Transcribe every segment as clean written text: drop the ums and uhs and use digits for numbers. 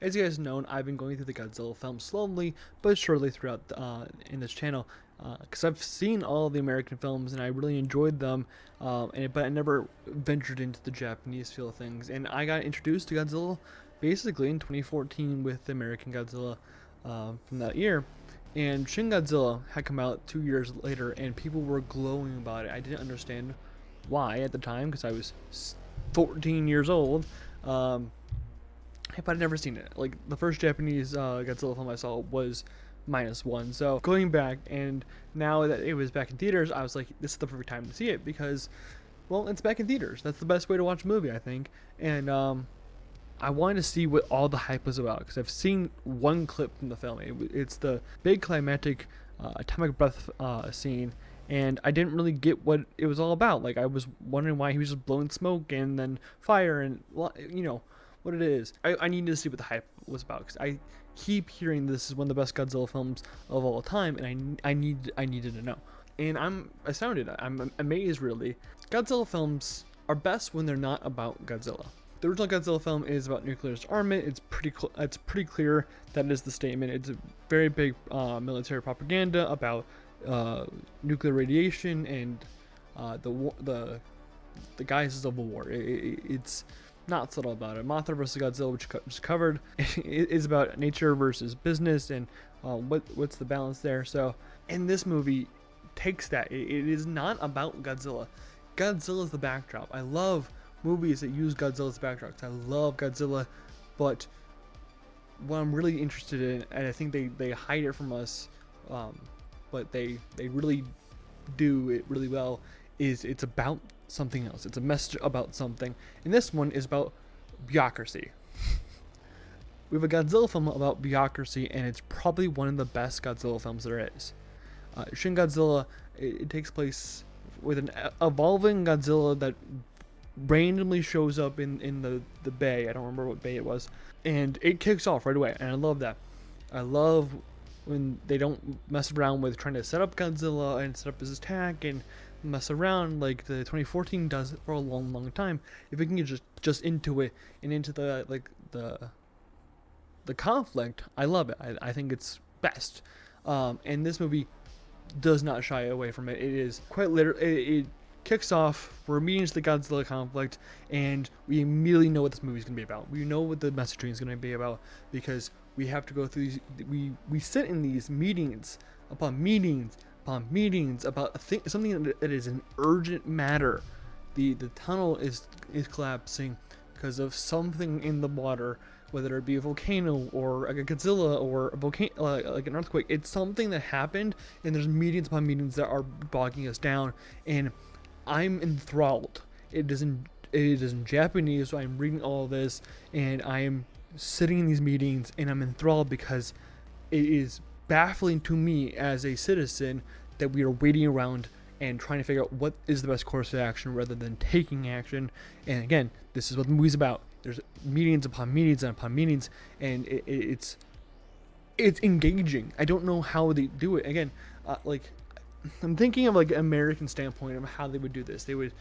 As you guys know, I've been going through the Godzilla films slowly but surely throughout in this channel, because I've seen all the American films and I really enjoyed them, but I never ventured into the Japanese feel of things. And I got introduced to Godzilla basically in 2014 with the American Godzilla from that year. And Shin Godzilla had come out 2 years later, and people were glowing about it. I didn't understand why at the time because I was 14 years old. But I'd never seen it. Like, the first Japanese Godzilla film I saw was -1. So going back, and now that it was back in theaters, I was like, this is the perfect time to see it because, well, it's back in theaters. That's the best way to watch a movie, I think. And I wanted to see what all the hype was about because I've seen one clip from the film. It's the big climactic atomic breath scene, and I didn't really get what it was all about. Like, I was wondering why he was just blowing smoke and then fire and, you know, what it is. I needed to see what the hype was about because I keep hearing this is one of the best Godzilla films of all time, and I needed to know. And I'm astounded. I'm amazed, really. Godzilla films are best when they're not about Godzilla. The original Godzilla film is about nuclear disarmament. It's pretty clear that is the statement. It's a very big military propaganda about nuclear radiation and the guises of a war. It's not subtle about it. Mothra vs. Godzilla, which was covered, is about nature versus business and what's the balance there. So, and this movie takes that. It is not about Godzilla. Godzilla is the backdrop. I love movies that use Godzilla as backdrops. I love Godzilla, but what I'm really interested in, and I think they hide it from us, but they really do it really well, is it's about something else. It's a message about something. And this one is about bureaucracy. We have a Godzilla film about bureaucracy, and it's probably one of the best Godzilla films there is. Shin Godzilla, it takes place with an evolving Godzilla that randomly shows up in the bay. I don't remember what bay it was. And it kicks off right away, and I love that. I love when they don't mess around with trying to set up Godzilla and set up his attack and mess around like the 2014 does for a long time. If we can get just into it and into the conflict, I love it. I think it's best. And this movie does not shy away from it. It is quite literally, it kicks off, we're meeting into the Godzilla conflict, and we immediately know what this movie is going to be about. We know what the messaging is going to be about because we have to go through these, we sit in these meetings upon meetings about something that is an urgent matter. The tunnel is collapsing because of something in the water, whether it be a volcano or like a Godzilla or a volcano, like an earthquake. It's something that happened, and there's meetings upon meetings that are bogging us down, and I'm enthralled. It is in Japanese, so I'm reading all of this, and I am sitting in these meetings, and I'm enthralled because it is baffling to me as a citizen that we are waiting around and trying to figure out what is the best course of action rather than taking action. And again, this is what the movie's about. There's meetings upon meetings and upon meetings, and it's engaging. I don't know how they do it. Again, like, I'm thinking of like an American standpoint of how they would do this. They would,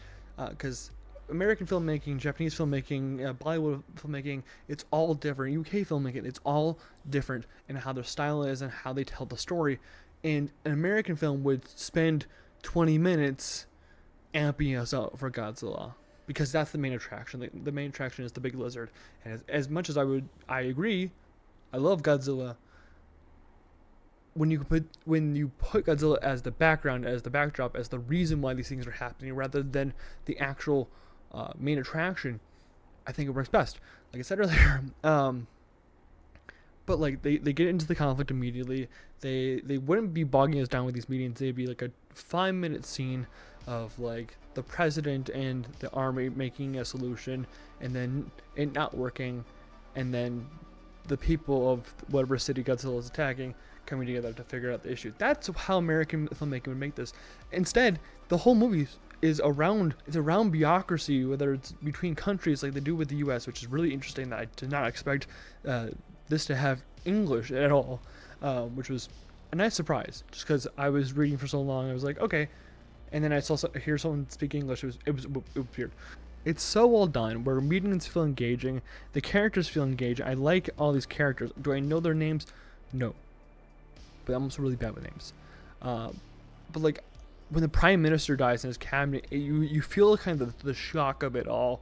because American filmmaking, Japanese filmmaking, Bollywood filmmaking, it's all different. UK filmmaking, it's all different in how their style is and how they tell the story. And an American film would spend 20 minutes amping us up for Godzilla because that's the main attraction. The main attraction is the big lizard. And as much as I agree, I love Godzilla. When you put Godzilla as the background, as the backdrop, as the reason why these things are happening, rather than the actual main attraction, I think it works best. Like I said earlier, but like they get into the conflict immediately. They wouldn't be bogging us down with these meetings. They'd be like a 5-minute scene of like the president and the army making a solution, and then it not working, and then the people of whatever city Godzilla is attacking coming together to figure out the issue. That's how American filmmaking would make this. Instead, the whole movie is around bureaucracy, whether it's between countries like they do with the U.S., which is really interesting. That I did not expect this to have English at all, which was a nice surprise. Just because I was reading for so long, I was like, okay, and then I hear someone speak English. It was weird. it's so well done. Where meetings feel engaging, the characters feel engaging. I like all these characters. Do I know their names? No, but I'm also really bad with names. But like when the prime minister dies in his cabinet, you feel kind of the shock of it all.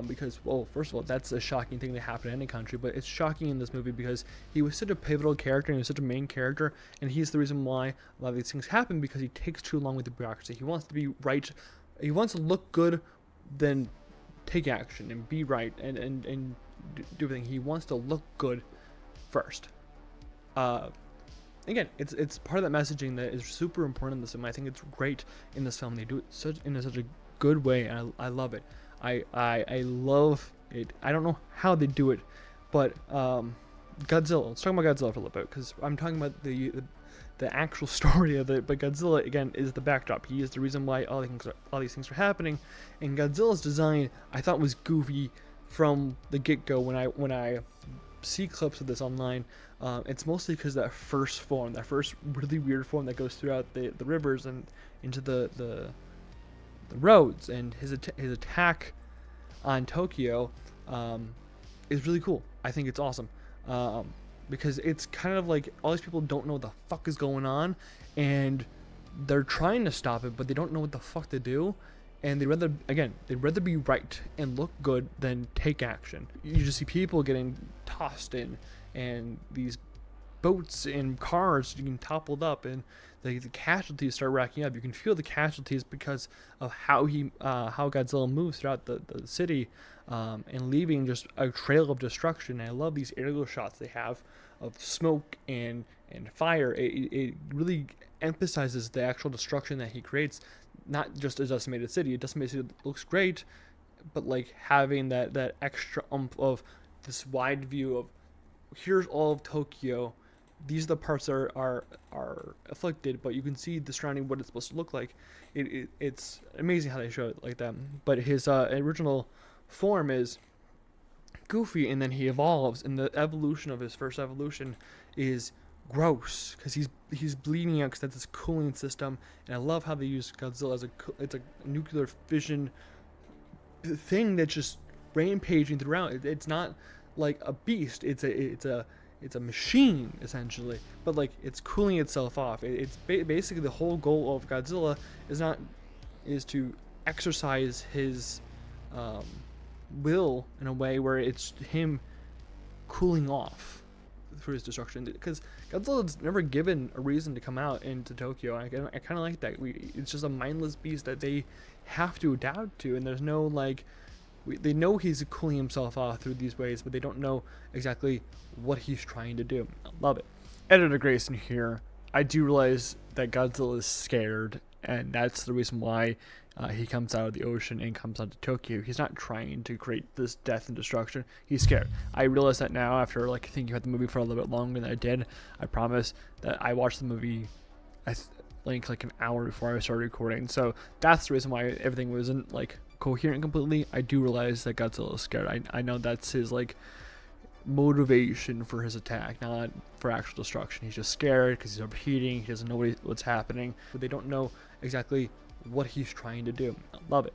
Because, well, first of all, that's a shocking thing to happen in any country, but it's shocking in this movie because he was such a pivotal character and he was such a main character, and he's the reason why a lot of these things happen, because he takes too long with the bureaucracy. He wants to be right, he wants to look good, then take action and be right and do everything. He wants to look good first. Again, it's part of that messaging that is super important in this film. I think it's great in this film. They do it in such a good way, and I love it. I love it. I don't know how they do it, but Godzilla. Let's talk about Godzilla for a little bit, because I'm talking about the actual story of it. But Godzilla, again, is the backdrop. He is the reason why all these things are happening. And Godzilla's design, I thought, was goofy from the get-go. When I see clips of this online, it's mostly because that first really weird form that goes throughout the rivers and into the roads, and his attack on Tokyo is really cool. I think it's awesome, because it's kind of like all these people don't know what the fuck is going on, and they're trying to stop it, but they don't know what the fuck to do, and they'd rather be right and look good than take action. You just see people getting tossed in, and these boats and cars getting toppled up, and the casualties start racking up. You can feel the casualties because of how Godzilla moves throughout the city, and leaving just a trail of destruction. And I love these aerial shots they have of smoke and fire. It really emphasizes the actual destruction that he creates, not just a decimated city. A decimated city looks great, but like having that extra oomph of this wide view of, here's all of Tokyo. These are the parts that are afflicted, but you can see the surrounding, what it's supposed to look like. It's amazing how they show it like that. But his original form is goofy, and then he evolves, and the evolution of his first evolution is gross, because he's bleeding out, because that's this cooling system. And I love how they use Godzilla as it's a nuclear fission thing that's just rampaging throughout. It's not like a beast. It's a machine, essentially, but like it's cooling itself off. It's basically the whole goal of Godzilla is to exercise his will in a way where it's him cooling off through his destruction, because Godzilla's never given a reason to come out into Tokyo. I kind of like that. It's just a mindless beast that they have to adapt to, and there's no like, they know he's cooling himself off through these ways, but they don't know exactly what he's trying to do. I love it. Editor Grayson here. I do realize that Godzilla is scared, and that's the reason why he comes out of the ocean and comes out to Tokyo. He's not trying to create this death and destruction. He's scared. I realize that now, after like thinking about the movie for a little bit longer than I did. I promise that I watched the movie like an hour before I started recording. So that's the reason why everything wasn't like coherent completely. I do realize that Godzilla is scared. I know that's his like motivation for his attack, not for actual destruction. He's just scared because he's overheating. He doesn't know what's happening, but they don't know exactly what he's trying to do. I love it,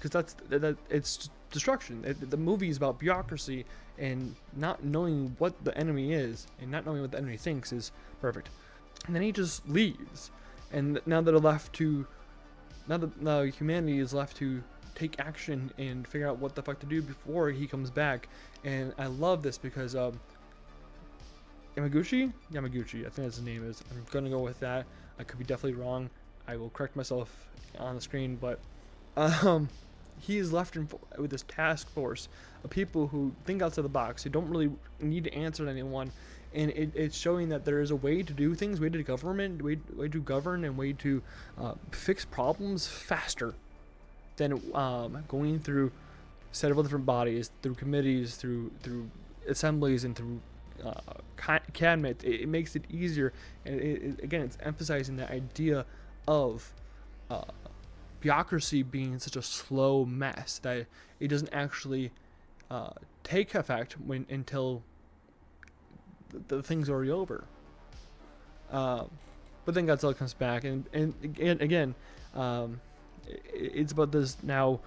because it's destruction. The movie is about bureaucracy, and not knowing what the enemy is and not knowing what the enemy thinks is perfect. And then he just leaves, and now humanity is left to take action and figure out what the fuck to do before he comes back. And I love this because Yamaguchi, I think that's his name is. I'm gonna go with that. I could be definitely wrong. I will correct myself on the screen, but he is left with this task force of people who think outside the box, who don't really need to answer to anyone. And it's showing that there is a way to do things, way to govern, and way to fix problems faster than going through several different bodies, through committees, through assemblies, and through cabinet. It makes it easier, and again, it's emphasizing the idea of bureaucracy being such a slow mess that it doesn't actually take effect until the thing's already over. But then Godzilla comes back, and again, it's about this now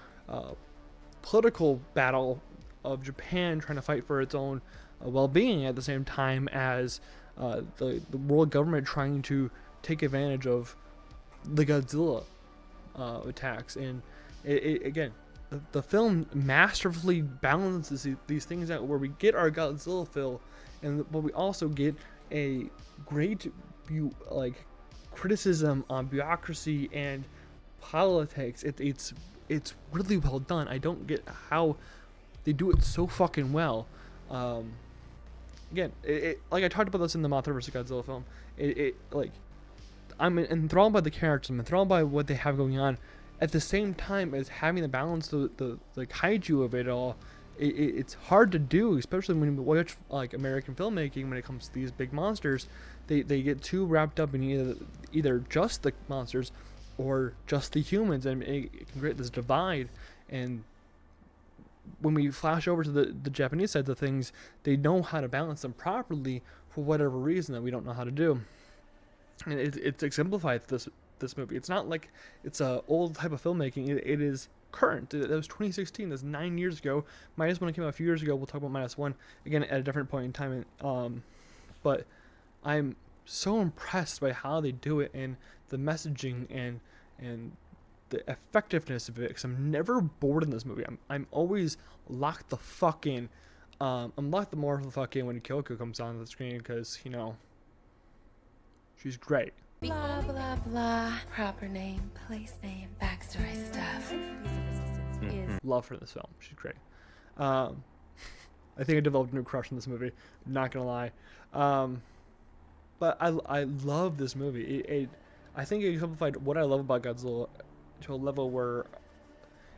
political battle of Japan trying to fight for its own well-being at the same time as the world government trying to take advantage of the Godzilla attacks. And again, the film masterfully balances these things out, where we get our Godzilla feel, but we also get a great criticism on bureaucracy and politics. It's really well done. I don't get how they do it so fucking well. Again, like I talked about this in the Mothra vs. Godzilla film. I'm enthralled by the characters. I'm enthralled by what they have going on. At the same time as having the balance, the kaiju of it all, it's hard to do, especially when you watch like American filmmaking. When it comes to these big monsters, they get too wrapped up in either just the monsters or just the humans, and it can create this divide. And when we flash over to the Japanese side of things, they know how to balance them properly for whatever reason that we don't know how to do. And it's exemplified this movie. It's not like it's a old type of filmmaking. It is current. That was 2016. That's 9 years ago. Minus One came out a few years ago. We'll talk about Minus One again at a different point in time. But I'm so impressed by how they do it, and the messaging and the effectiveness of it. Because I'm never bored in this movie. I'm always locked the fuck in. I'm locked the more the fuck in when Kyoko comes on the screen, because she's great. Blah, blah, blah. Proper name, place name, backstory stuff. Love her in this film. She's great. I think I developed a new crush in this movie. Not gonna lie. But I love this movie. I think it exemplified what I love about Godzilla to a level where...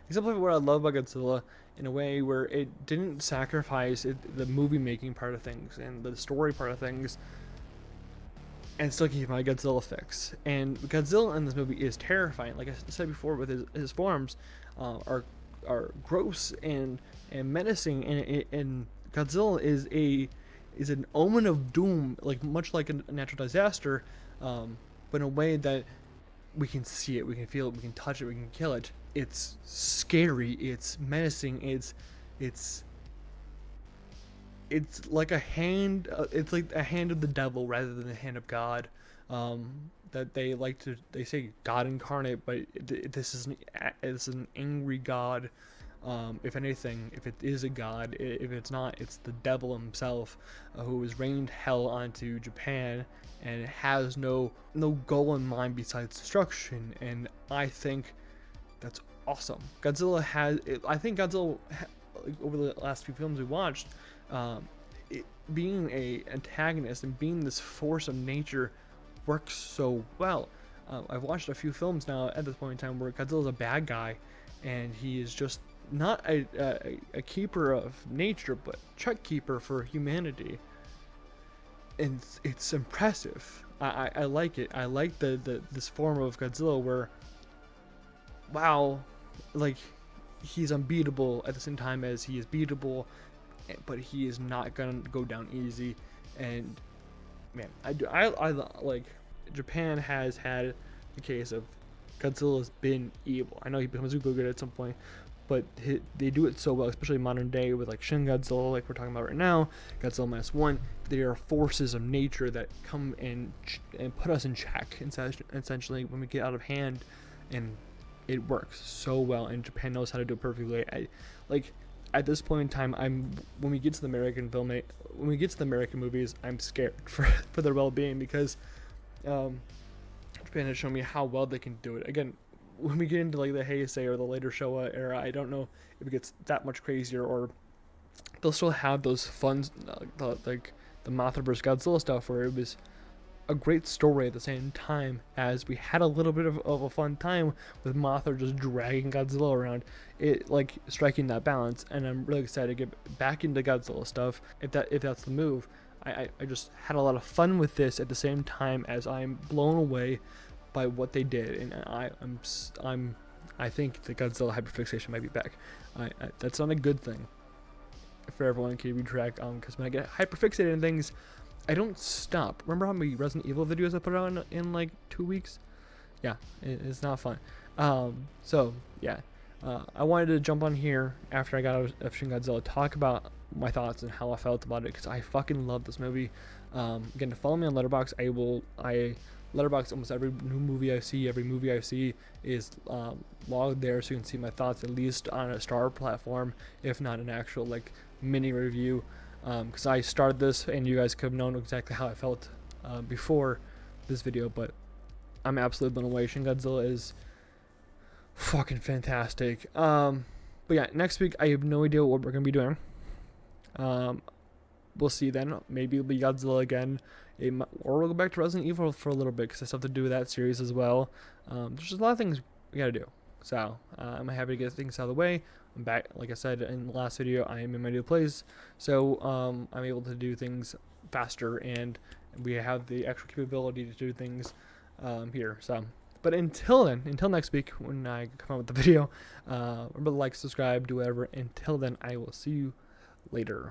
Exemplified what I love about Godzilla in a way where it didn't sacrifice the movie-making part of things and the story part of things, and still keep my Godzilla fix. And Godzilla in this movie is terrifying. Like I said before, with his forms are gross and menacing, and Godzilla is an omen of doom, like much like a natural disaster, but in a way that we can see it, we can feel it, we can touch it, we can kill it. It's scary, it's menacing, it's like a hand. It's like a hand of the devil rather than the hand of God. That they say God incarnate, but this is an angry God. If anything, if it is a God, if it's not, it's the devil himself, who has rained hell onto Japan and has no goal in mind besides destruction. And I think that's awesome. Godzilla has. I think Godzilla, over the last few films we watched, being a antagonist and being this force of nature works so well. I've watched a few films now at this point in time where Godzilla's a bad guy, and he is just not a keeper of nature, but check keeper for humanity. And it's impressive. I like it. I like this form of Godzilla where, wow, like, he's unbeatable at the same time as he is beatable, but he is not gonna go down easy. And man, I like, Japan has had the case of Godzilla's been evil. I know he becomes super good at some point, but they do it so well, especially modern day with like Shin Godzilla, like we're talking about right now, Godzilla Minus One. They are forces of nature that come and put us in check, essentially, when we get out of hand, and it works so well, and Japan knows how to do it perfectly. At this point in time, when we get to the American movies, I'm scared for their well-being, because Japan has shown me how well they can do it. Again, when we get into like the Heisei or the later Showa era, I don't know if it gets that much crazier, or they'll still have those fun, like the Mothra vs. Godzilla stuff, where it was a great story at the same time as we had a little bit of a fun time with Mothra just dragging Godzilla around, it like striking that balance. And I'm really excited to get back into Godzilla stuff if that's the move. I just had a lot of fun with this at the same time as I'm blown away by what they did, and I think the Godzilla hyperfixation might be back. That's not a good thing for everyone to keep track on, because when I get hyperfixated in things, I don't stop. Remember how many Resident Evil videos I put out in like 2 weeks? Yeah, it's not fun. So yeah, I wanted to jump on here after I got out of Shin Godzilla, talk about my thoughts and how I felt about it, because I fucking love this movie. Again, to follow me on Letterboxd, I Letterboxd almost every new movie I see, every movie I see is logged there, so you can see my thoughts at least on a star platform, if not an actual like mini review. Because I started this, and you guys could have known exactly how I felt before this video, but I'm absolutely blown away. Shin Godzilla is fucking fantastic. But yeah, next week I have no idea what we're gonna be doing. We'll see then. Maybe it'll be Godzilla again, or we'll go back to Resident Evil for a little bit because I still have to do that series as well. There's just a lot of things we gotta do. So I'm happy to get things out of the way. I'm back, like I said in the last video. I am in my new place, so I'm able to do things faster, and we have the extra capability to do things here. So. But until then, until next week when I come out with the video, remember to like, subscribe, do whatever. Until then, I will see you later.